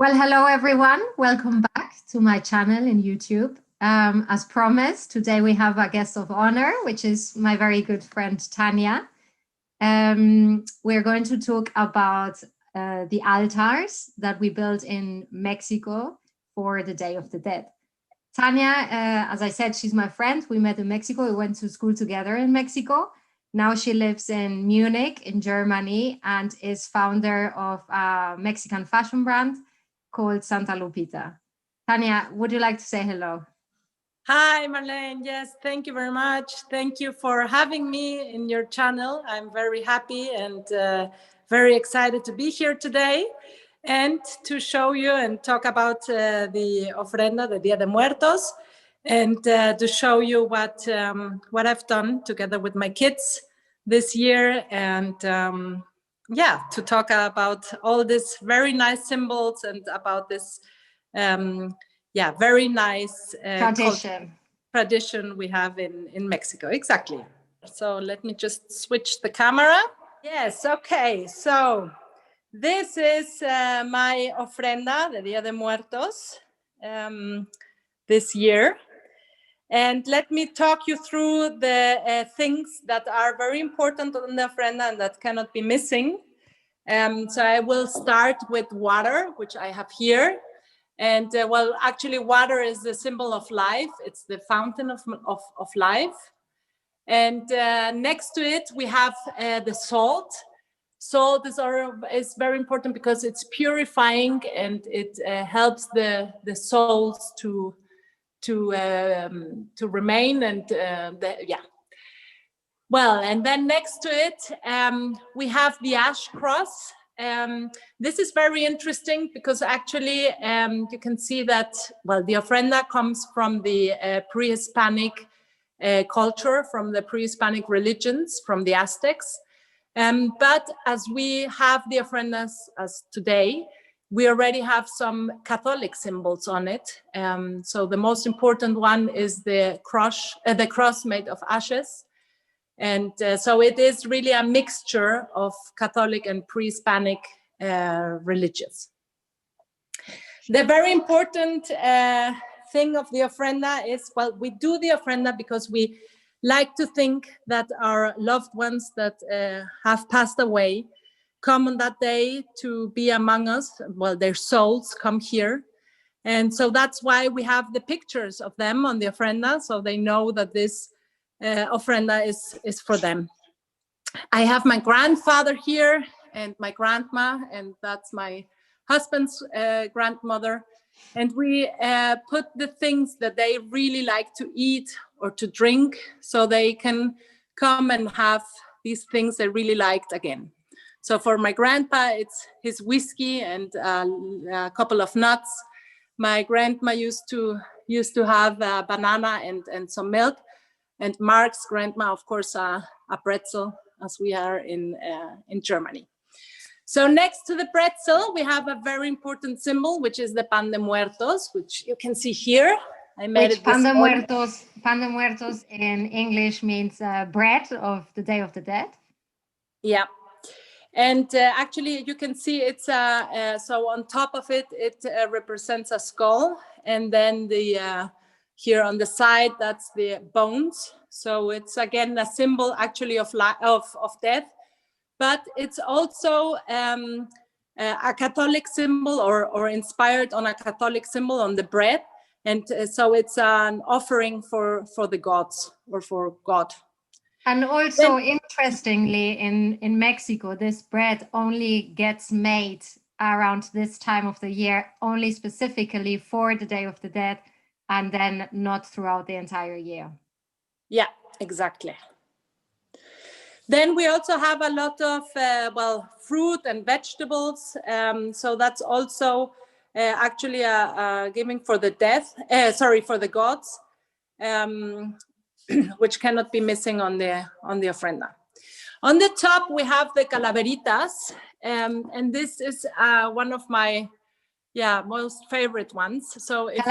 Well, hello everyone. Welcome back to my channel in YouTube. As promised, today we have a guest of honor, which is my very good friend Tanya. We're going to talk about the altars that we built in Mexico for the Day of the Dead. Tanya, as I said, she's my friend. We met in Mexico. We went to school together in Mexico. Now she lives in Munich, in Germany, and is founder of a Mexican fashion brand called Santa Lupita. Tanya, would you like to say hello? Hi, Marlene. Yes, thank you very much. Thank you for having me in your channel. I'm very happy and very excited to be here today and to show you and talk about the Ofrenda, the Día de Muertos, and to show you what I've done together with my kids this year, and yeah, to talk about all these very nice symbols and about this very nice tradition we have in Mexico. Exactly. So let me just switch the camera. Yes, okay. So this is my ofrenda, the Día de Muertos, this year. And let me talk you through the things that are very important on the ofrenda and that cannot be missing. So I will start with water, which I have here. And well, actually, water is the symbol of life. It's the fountain of life. And next to it, we have the salt. Salt is very important because it's purifying and it helps the souls to remain, and well, and then next to it we have the ash cross. This is very interesting because actually you can see that, well, the ofrenda comes from the pre-Hispanic culture, from the pre-Hispanic religions, from the Aztecs, but as we have the ofrendas as today, we already have some Catholic symbols on it. So the most important one is the cross made of ashes. And so it is really a mixture of Catholic and pre-Hispanic religions. The very important thing of the ofrenda is, well, we do the ofrenda because we like to think that our loved ones that have passed away come on that day to be among us. Well, their souls come here. And so that's why we have the pictures of them on the ofrenda, so they know that this ofrenda is for them. I have my grandfather here and my grandma, and that's my husband's grandmother. And we put the things that they really like to eat or to drink, so they can come and have these things they really liked again. So for my grandpa, it's his whiskey and a couple of nuts. My grandma used to have a banana and some milk. And Mark's grandma, of course, a pretzel, as we are in Germany. So next to the pretzel, we have a very important symbol, which is the pan de muertos, which you can see here. I made it. Pan de muertos in English means bread of the Day of the Dead. Yeah. And actually, you can see it's so on top of it, it represents a skull, and then the here on the side, that's the bones. So it's again a symbol actually of death, but it's also a Catholic symbol or inspired on a Catholic symbol on the bread, and so it's an offering for the gods or for God. And also, interestingly, in Mexico, this bread only gets made around this time of the year, only specifically for the Day of the Dead, and then not throughout the entire year. Yeah, exactly. Then we also have a lot of, well, fruit and vegetables. So that's also actually a giving for the for the gods. Which cannot be missing on the ofrenda. On the top, we have the calaveritas, and this is one of my most favorite ones. So if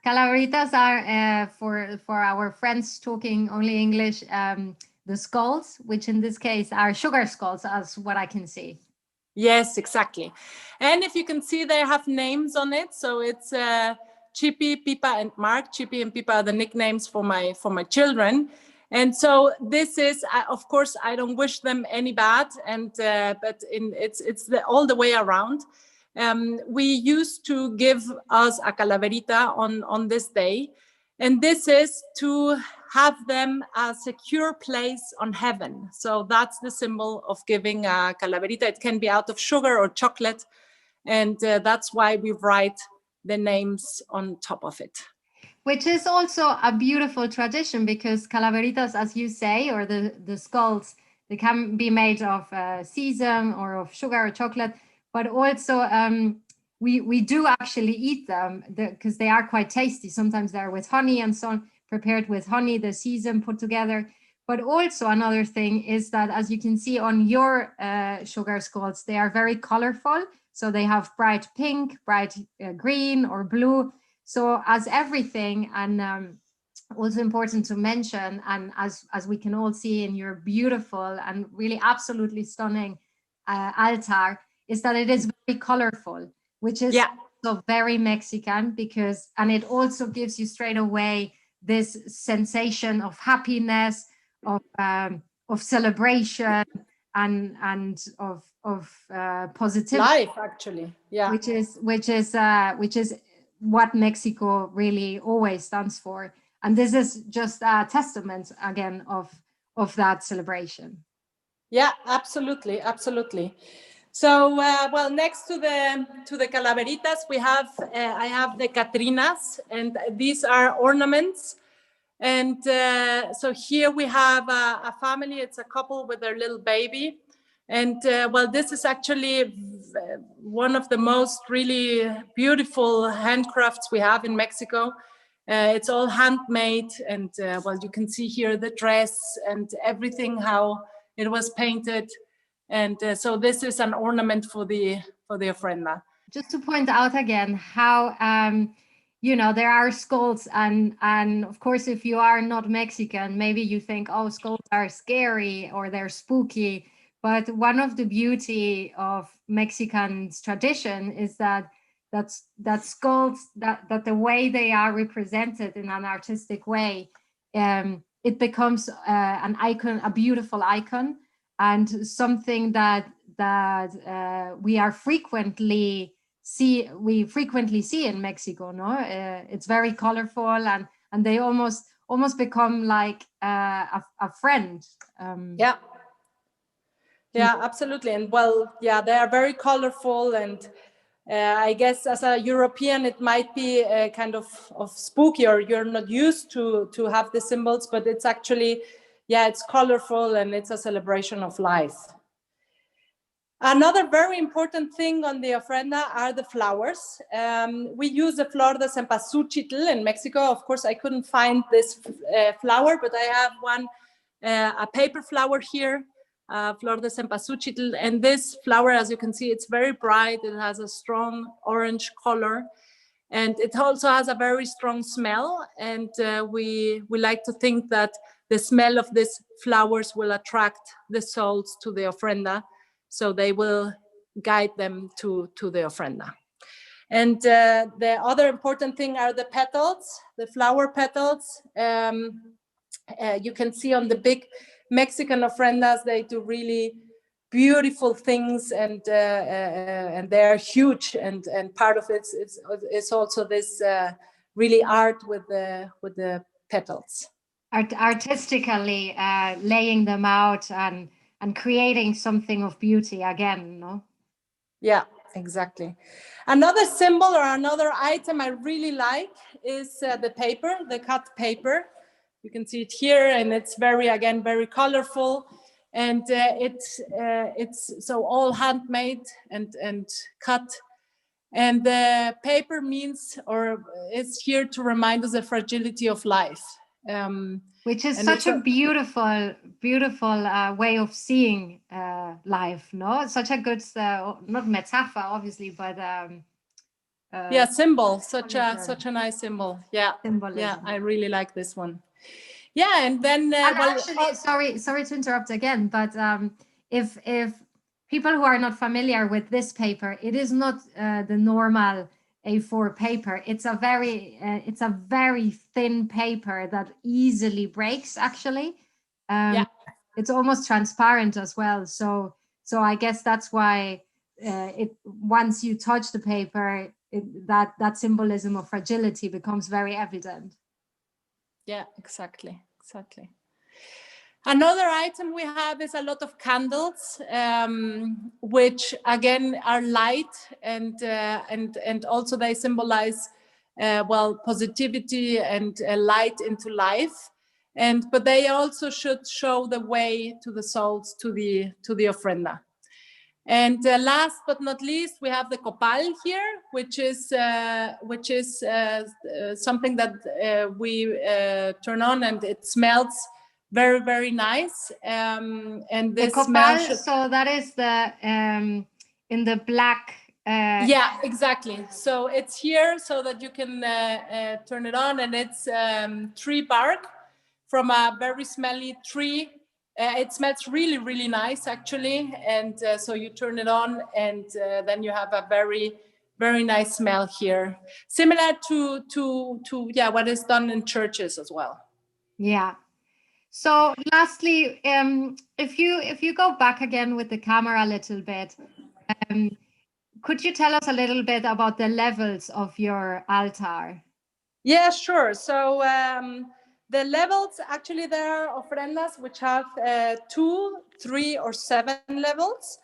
calaveritas are for our friends talking only English, the skulls, which in this case are sugar skulls, as what I can see. Yes, exactly. And if you can see, they have names on it. So it's Chippy, Pipa, and Mark. Chippy and Pipa are the nicknames for my children. And so this is, of course, I don't wish them any bad, and but it's all the way around. We used to give us a calaverita on this day, and this is to have them a secure place on heaven. So that's the symbol of giving a calaverita. It can be out of sugar or chocolate, and that's why we write the names on top of it. Which is also a beautiful tradition, because calaveritas, as you say, or the skulls, they can be made of sesame or of sugar or chocolate, but also we do actually eat them because they are quite tasty. Sometimes they're with honey and so on, prepared with honey, the sesame put together. But also another thing is that, as you can see on your sugar skulls, they are very colorful. So they have bright pink, bright green or blue. So as everything, and also important to mention, and as we can all see in your beautiful and really absolutely stunning altar, is that it is very colorful, which is also very Mexican, because, and it also gives you straight away this sensation of happiness, of celebration, and of positivity. Life, actually, which is what Mexico really always stands for. And this is just a testament again of that celebration. Yeah, absolutely, absolutely. So, well, next to the calaveritas, we have I have the Catrinas, and these are ornaments. And so here we have a family. It's a couple with their little baby. And well, this is actually one of the most really beautiful handcrafts we have in Mexico. It's all handmade, and well, you can see here the dress and everything, how it was painted. And so this is an ornament for the ofrenda. Just to point out again how you know, there are skulls, and of course, if you are not Mexican, maybe you think, oh, skulls are scary or they're spooky. But one of the beauty of Mexican tradition is that skulls, that the way they are represented in an artistic way, it becomes an icon, a beautiful icon, and something that we frequently see in Mexico. No, it's very colorful, and they almost become like a friend. Yeah, absolutely. And well, yeah, they are very colorful, and I guess as a European, it might be kind of spooky, or you're not used to have the symbols, but it's actually, yeah, it's colorful, and it's a celebration of life. Another very important thing on the ofrenda are the flowers. We use the flor de cempasúchil in Mexico. Of course, I couldn't find this flower, but I have one, a paper flower here, flor de cempasúchil. And this flower, as you can see, it's very bright. It has a strong orange color, and it also has a very strong smell. And we like to think that the smell of these flowers will attract the souls to the ofrenda, so they will guide them to the ofrenda. And the other important thing are the petals, the flower petals. You can see on the big Mexican ofrendas, they do really beautiful things, and they're huge. And part of it is also this really art with the petals. Artistically laying them out and creating something of beauty again, no? Yeah, exactly. Another symbol or another item I really like is the paper, the cut paper. You can see it here, and it's very colorful, and it's so all handmade and cut. And the paper means, or is here to remind us the fragility of life. Which is such a beautiful way of seeing life, no? Such a good, not metaphor, obviously, but yeah, symbol. Such a nice symbol. Yeah, symbolism. Yeah, I really like this one. Yeah, and then and actually, sorry to interrupt again, but if people who are not familiar with this paper, it is not the normal A4 paper. It's a very thin paper that easily breaks, actually. Yeah. It's almost transparent as well. So I guess that's why once you touch the paper, that symbolism of fragility becomes very evident. Yeah, exactly. Another item we have is a lot of candles, which again are light, and also they symbolize positivity and light into life. But they also should show the way to the souls, to the ofrenda. And last but not least, we have the copal here, which is something that we turn on, and it smells very, very nice. And this the copal, so that is the in the black. Yeah, exactly. So it's here so that you can turn it on, and it's tree bark from a very smelly tree. It smells really, really nice, actually. And so you turn it on, and then you have a very, very nice smell here, similar to what is done in churches as well. Yeah. So lastly, if you go back again with the camera a little bit, could you tell us a little bit about the levels of your altar? Yeah, sure. So the levels, actually, there are ofrendas which have 2, 3, or 7 levels.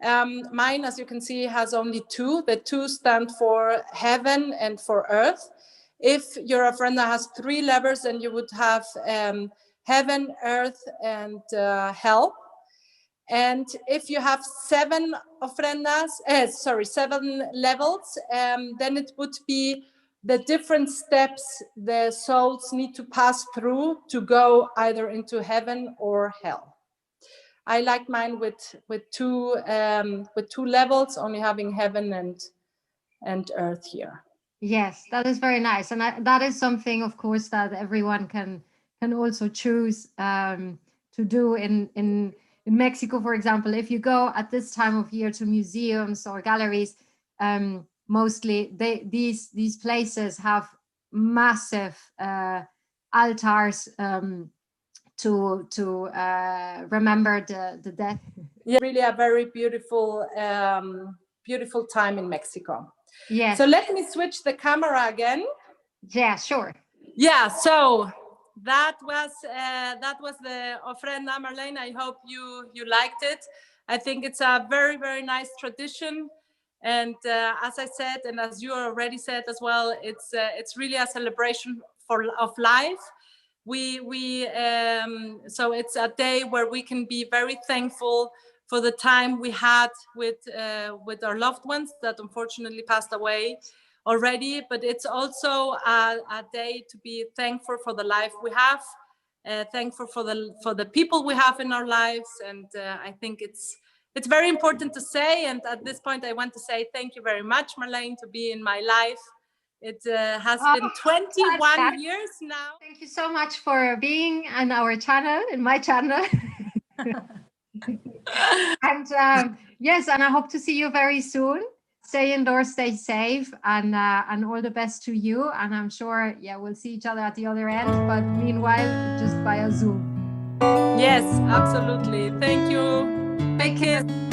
Mine, as you can see, has only 2. The 2 stand for heaven and for earth. If your ofrenda has 3 levels, then you would have heaven, earth, and hell. And if you have 7 ofrendas, 7 levels, then it would be the different steps the souls need to pass through to go either into heaven or hell. I like mine with 2 levels, only having heaven and earth here. Yes, that is very nice, and that is something, of course, that everyone can also choose to do in Mexico, for example. If you go at this time of year to museums or galleries, mostly these places have massive altars to remember the death. Yeah, really a very beautiful beautiful time in Mexico. Yes. So let me switch the camera again. Yeah, sure. Yeah, so that was the ofrenda, Marlene. I hope you liked it. I think it's a very, very nice tradition. And as I said, and as you already said as well, it's really a celebration of life. So it's a day where we can be very thankful for the time we had with our loved ones that unfortunately passed away already, but it's also a day to be thankful for the life we have, thankful for the people we have in our lives. And I think it's very important to say. And at this point, I want to say thank you very much, Marlene, to be in my life. It has been 21 years now. Thank you so much for being on our channel, in my channel. And yes, and I hope to see you very soon. Stay indoors, stay safe, and all the best to you. And I'm sure, we'll see each other at the other end. But meanwhile, just via Zoom. Yes, absolutely. Thank you. Take care.